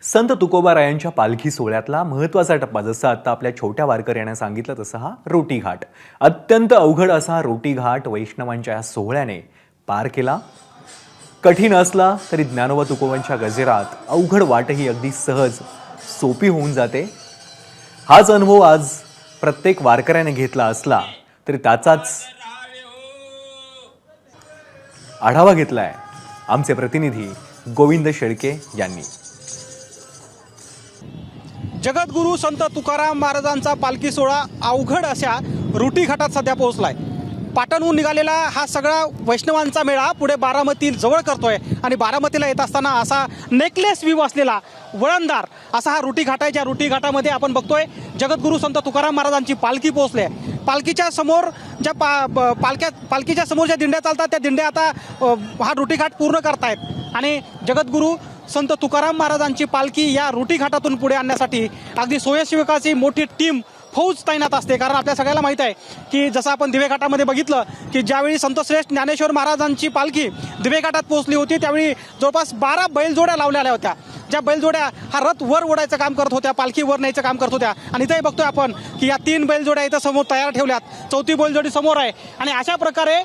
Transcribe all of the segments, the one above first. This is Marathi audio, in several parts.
संत तुकोबारायांच्या पालखी सोहळ्यातला महत्त्वाचा टप्पा जसं आता आपल्या छोट्या वारकऱ्यांना सांगितलं तसं हा रोटी घाट. अत्यंत अवघड असा रोटी घाट वैष्णवांच्या या सोहळ्याने पार केला. कठीण असला तरी ज्ञानोबा तुकोबांच्या गजेरात अवघड वाटही अगदी सहज सोपी होऊन जाते. हाच अनुभव आज प्रत्येक वारकऱ्याने घेतला असला तरी त्याचाच आढावा घेतलाय आमचे प्रतिनिधी गोविंद शेळके यांनी. जगद्गुरू संत तुकाराम महाराजांचा पालखी सोहळा अवघड अशा रोटी घाटात सध्या पोहोचलाय. पाटणहून निघालेला हा सगळा वैष्णवांचा मेळा पुढे बारामती जवळ करतोय आणि बारामतीला येत असताना असा नेकलेस व्ह्यू असलेला वळणदार असा हा रोटी घाट आहे. ज्या रोटी घाटामध्ये आपण बघतोय जगद्गुरू संत तुकाराम महाराजांची पालखी पोहोचली आहे. पालखीच्या समोर ज्या पालखीच्या समोर ज्या दिंड्या चालतात त्या दिंड्या आता हा रोटी घाट पूर्ण करतायत आणि जगद्गुरू संत तुकाराम महाराजांची पालखी या रोटी घाटातून पुढे आणण्यासाठी अगदी स्वयंसेवकाची मोठी टीम फौज तैनात असते. कारण आपल्या सगळ्याला माहीत आहे की जसं आपण दिवे घाटामध्ये बघितलं की ज्यावेळी संतश्रेष्ठ ज्ञानेश्वर महाराजांची पालखी दिवे घाटात पोहोचली होती त्यावेळी जवळपास 12 बैलजोड्या लावल्या आल्या होत्या. ज्या बैलजोड्या हा रथ वर ओढायचं काम करत होत्या, पालखी वर न्यायचं काम करत होत्या. आणि इथंही बघतोय आपण की या 3 बैलजोड्या इथं समोर तयार ठेवल्यात, 4थी बैलजोडी समोर आहे. आणि अशा प्रकारे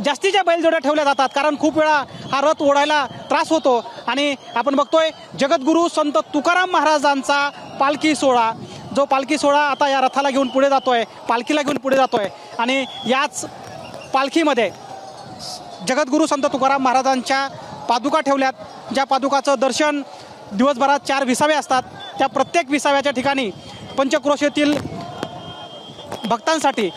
जास्तीच्या बैलजोड्या ठेवल्या जातात कारण खूप वेळा हा रथ ओढायला त्रास होतो. आणि आपण बघतोय जगद्गुरू संत तुकाराम महाराजांचा पालखी सोहळा, जो पालखी सोहळा आता या रथाला घेऊन पुढे जातोय, पालखीला घेऊन पुढे जातोय. आणि याच पालखीमध्ये जगद्गुरू संत तुकाराम महाराजांच्या पादुका ठेवल्यात. ज्या पादुकाचं दर्शन दिवसभरात 4 विसावे असतात. त्या प्रत्येक विसाव्याच्या ठिकाणी पंचक्रोशीतील भक्तांसाठी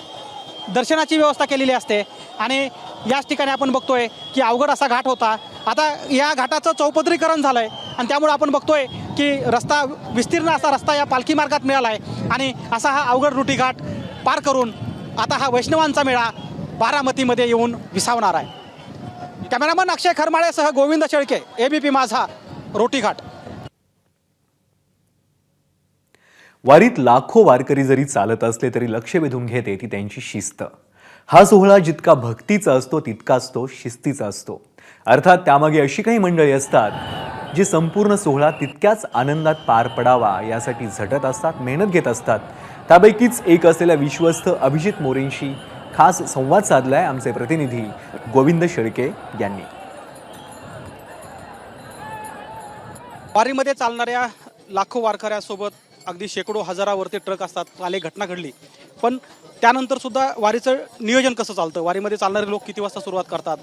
दर्शनाची व्यवस्था केलेली असते. आणि याच ठिकाणी आपण बघतोय की अवघड असा घाट होता. आता या घाटाचं चौपदरीकरण झालं आहे आणि त्यामुळे आपण बघतोय की रस्ता विस्तीर्ण असा रस्ता या पालखी मार्गात मिळाला आहे. आणि असा हा अवघड रोटी घाट पार करून आता हा वैष्णवांचा मेळा बारामतीमध्ये येऊन विसावणार आहे. कॅमेरामन अक्षय खरमाळेसह गोविंद शेळके, ABP माझा, रोटी घाट. वारीत लाखो वारकरी जरी चालत असले तरी लक्ष वेधून घेते ती त्यांची शिस्त. हा सोहळा जितका भक्तीचा असतो तितकाच तो शिस्तीचा असतो. अर्थात त्यामागे अशी काही मंडळी असतात जी संपूर्ण सोहळा तितक्याच आनंदात पार पडावा यासाठी झटत असतात, मेहनत घेत असतात. त्यापैकीच एक असलेल्या विश्वस्त अभिजित मोरेंशी खास संवाद साधलाय आमचे प्रतिनिधी गोविंद शेळके यांनी. वारीमध्ये चालणाऱ्या लाखो वारकऱ्यासोबत अगदी शेकडो हजारावरती ट्रक असतात. काल एक घटना घडली, पण त्यानंतर सुद्धा वारीचं नियोजन कसं चालतं, वारीमध्ये चालणारे लोक किती वाजता सुरुवात करतात,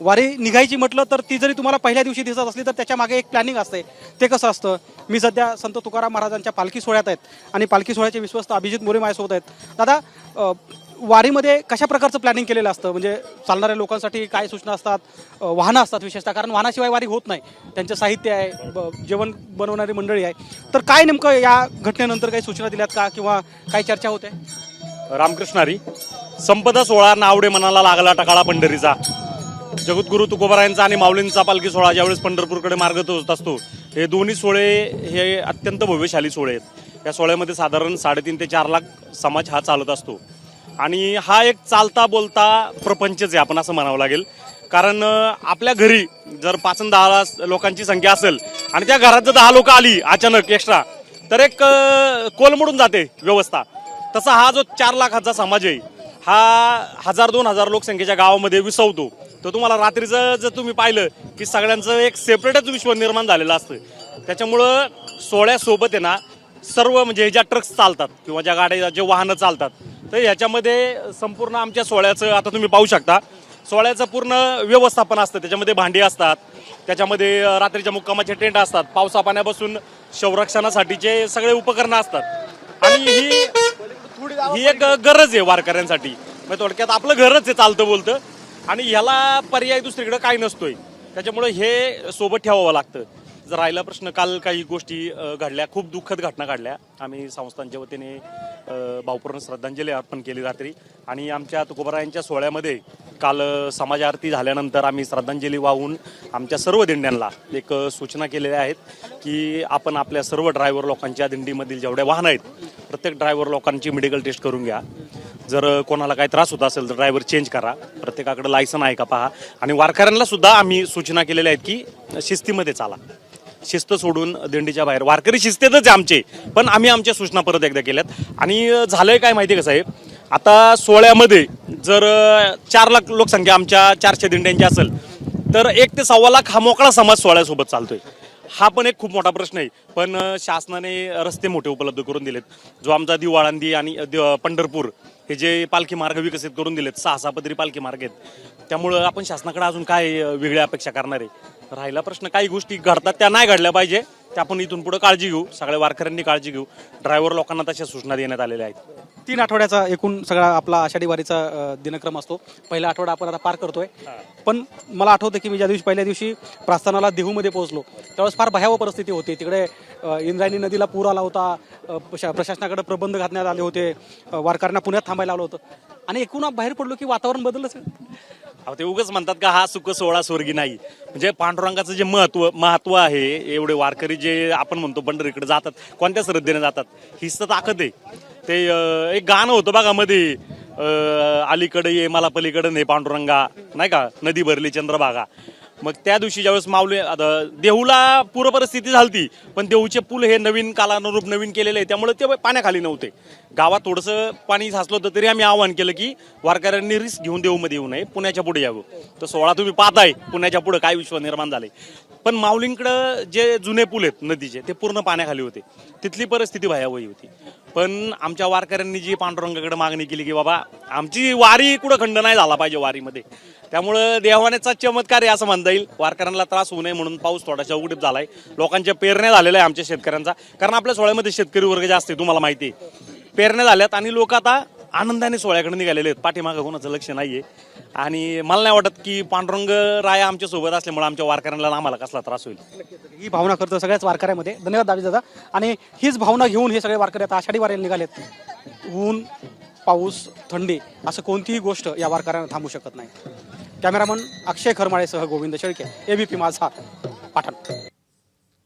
वारी निघायची म्हटलं तर ती जरी तुम्हाला पहिल्या दिवशी दिसत असली तर त्याच्या मागे एक प्लॅनिंग असते. ते कसं असतं? मी सध्या संत तुकाराम महाराजांच्या पालखी सोहळ्यात आहेत आणि पालखी सोहळ्याचे विश्वस्त अभिजित मोरे माझ्यासोबत आहेत. दादा, वारीमध्ये कशा प्रकारचं प्लॅनिंग केलेलं असतं? म्हणजे चालणाऱ्या लोकांसाठी काय सूचना असतात? वाहनं असतात विशेषतः, कारण वाहनाशिवाय वारी होत नाही. त्यांचं साहित्य आहे, जेवण बनवणारी मंडळी आहे. तर काय नेमकं या घटनेनंतर काही सूचना दिल्यात का किंवा काही चर्चा होते? रामकृष्णारी संपदा सोहळा नावडे मनाला लागला टकाळा पंढरीचा. जगद्गुरू तुकोबारायांचा आणि माऊलींचा पालखी सोहळा ज्यावेळेस पंढरपूरकडे मार्ग होत असतो, हे दोन्ही सोहळे हे अत्यंत भव्यशाली सोहळे आहेत. या सोहळ्यामध्ये साधारण 3.5 ते 4 लाख समाज हा चालत असतो. आणि हा एक चालता बोलता प्रपंचच आहे आपण असं म्हणावं लागेल. कारण आपल्या घरी जर 5 ते 10 लोकांची संख्या असेल आणि त्या घरात जर 10 लोक आली अचानक एक्स्ट्रा तर एक कोलमडून जाते व्यवस्था. तसा हा जो 4 लाखाचा समाज आहे हा 1000-2000 लोकसंख्येच्या गावामध्ये विसवतो. तर तुम्हाला रात्रीचं जर तुम्ही पाहिलं की सगळ्यांचं एक सेपरेटच विश्व निर्माण झालेलं असतं. त्याच्यामुळं सोहळ्यासोबत आहे ना सर्व म्हणजे ज्या ट्रक्स चालतात किंवा ज्या गाड्या जे वाहनं चालतात तर ह्याच्यामध्ये संपूर्ण आमच्या सोहळ्याचं आता तुम्ही पाहू शकता सोहळ्याचं पूर्ण व्यवस्थापन असतं. त्याच्यामध्ये भांडी असतात, त्याच्यामध्ये रात्रीच्या मुक्कामाचे टेंट असतात, पावसा पाण्यापासून संरक्षणासाठीचे सगळे उपकरणं असतात. आणि ही एक गरज आहे वारकऱ्यांसाठी. म्हणजे थोडक्यात आपलं घरच आहे चालतं बोलतं आणि ह्याला पर्याय दुसरीकडे काही नसतोय. त्याच्यामुळे हे सोबत ठेवावं लागतं. जर राहिला प्रश्न, काल काही गोष्टी घडल्या, खूप दुःखद घटना घडल्या. आम्ही संस्थांच्या वतीने भावपूर्ण श्रद्धांजली अर्पण केली रात्री. आणि आमच्या तुकोबारायांच्या सोहळ्यामध्ये काल समाज आरती झाल्यानंतर आम्ही श्रद्धांजली वाहून आमच्या सर्व दिंड्यांना एक सूचना केलेल्या आहेत की आपण आपल्या सर्व ड्रायव्हर लोकांच्या दिंडीमधील जेवढ्या वाहनं आहेत प्रत्येक ड्रायव्हर लोकांची मेडिकल टेस्ट करून घ्या. जर कोणाला काही त्रास होत असेल तर ड्रायव्हर चेंज करा, प्रत्येकाकडे लायसन आहे का पहा. आणि वारकऱ्यांना सुद्धा आम्ही सूचना केलेल्या आहेत की शिस्तीमध्ये चाला. शिस्त सोडून दिंडीच्या बाहेर वारकरी शिस्तेतच आहे आमचे, पण आम्ही आमच्या सूचना परत एकदा केल्यात. आणि झालंय काय माहिती आहे का साहेब, आता सोहळ्यामध्ये जर 4 लाख लोकसंख्या आमच्या 400 दिंड्यांची असेल तर 1 ते 1.25 लाख हा मोकळा समाज सोहळ्यासोबत चालतोय. हा पण एक खूप मोठा प्रश्न आहे. पण शासनाने रस्ते मोठे उपलब्ध करून दिलेत. जो आमचा दिवाळंदी आणि पंढरपूर हे जे पालखी मार्ग विकसित करून दिलेत, 6 पदरी पालखी मार्ग आहेत. त्यामुळं आपण शासनाकडे अजून काय वेगळ्या अपेक्षा करणार आहे. राहिला प्रश्न, काही गोष्टी घडतात त्या नाही घडल्या पाहिजे, त्या आपण इथून पुढे काळजी घेऊ, सगळ्या वारकऱ्यांनी काळजी घेऊ. ड्रायव्हर लोकांना तशा सूचना देण्यात आलेल्या आहेत. 3 आठवड्याचा एकूण सगळा आपला आषाढी वारीचा दिनक्रम असतो. पहिला आठवडा आपण आता पार करतोय. पण मला आठवतं की मी ज्या दिवशी पहिल्या दिवशी प्रस्थानाला देहूमध्ये पोहोचलो त्यावेळेस फार भयावह परिस्थिती होती. तिकडे इंद्रायणी नदीला पूर आला होता, प्रशासनाकडे प्रबंध घालण्यात आले होते, वारकऱ्यांना पुण्यात थांबायला आलं होतं. आणि एकूण बाहेर पडलो की वातावरण बदललंच. ते उगाच म्हणतात का हा सुख सोहळा स्वर्गी नाही. म्हणजे पांडुरंगाचं जे महत्व आहे, एवढे वारकरी जे आपण म्हणतो पंढरीकडे जातात, कोणत्या श्रद्धेने जातात, हीच तर ताकद आहे. ते एक गाणं होतं बघा मध्ये, अलीकडे ये मला पलीकडे नाही पांडुरंगा, नाही का, नदी भरली चंद्रभागा. मग त्या दिवशी ज्यावेळेस माऊली देहूला पूर परिस्थिती झालती, पण देहूचे पूल हे नवीन कालानुरूप नवीन केलेले आहे, त्यामुळे ते पाण्याखाली नव्हते. गावात थोडंसं पाणी साचलं होतं तरी आम्ही आवाहन केलं की वारकऱ्यांनी रिस्क घेऊन देहूमध्ये येऊ नये, पुण्याच्या पुढे यावं. तर सोहळा तुम्ही पाहताय, पुण्याच्या पुढे काय विश्व निर्माण झाले. पण माऊलींकडं जे जुने पूल आहेत नदीचे ते पूर्ण पाण्याखाली होते, तिथली परिस्थिती भयावही होती. पण आमच्या वारकऱ्यांनी जी पांडुरंगाकडे मागणी केली की बाबा आमची वारी कुठं खंड नाही झाला पाहिजे वारीमध्ये, त्यामुळं देवानेचा चमत्कार आहे असं म्हणता येईल. वारकऱ्यांना त्रास होऊ नये म्हणून पाऊस थोडासा उघडीप झालाय, लोकांच्या पेरण्या झालेल्या आहे आमच्या शेतकऱ्यांचा. कारण आपल्या सोहळ्यामध्ये शेतकरी वर्ग जास्त आहे, तुम्हाला माहिती आहे. पेरण्या झाल्यात आणि लोक आता आनंदाने सोहळ्याकडे निघालेले आहेत, पाठीमागं कोणाचं लक्ष नाहीये. आणि मला नाही वाटत की पांडुरंग राय आमच्या सोबत असल्यामुळे आमच्या वारकऱ्यांना आम्हाला कसला त्रास होईल. ही भावना करतो सगळ्याच वारकऱ्यामध्ये. धन्यवाद दादा दादा. आणि हीच भावना घेऊन हे सगळे वारकरी आता आषाढी वारीला निघालेत. ऊन, पाऊस, थंडी असं कोणतीही गोष्ट या वारकऱ्यांना थांबू शकत नाही. कॅमेरामन अक्षय खरमाळेसह गोविंद शेळके, ABP माझा, पाटण.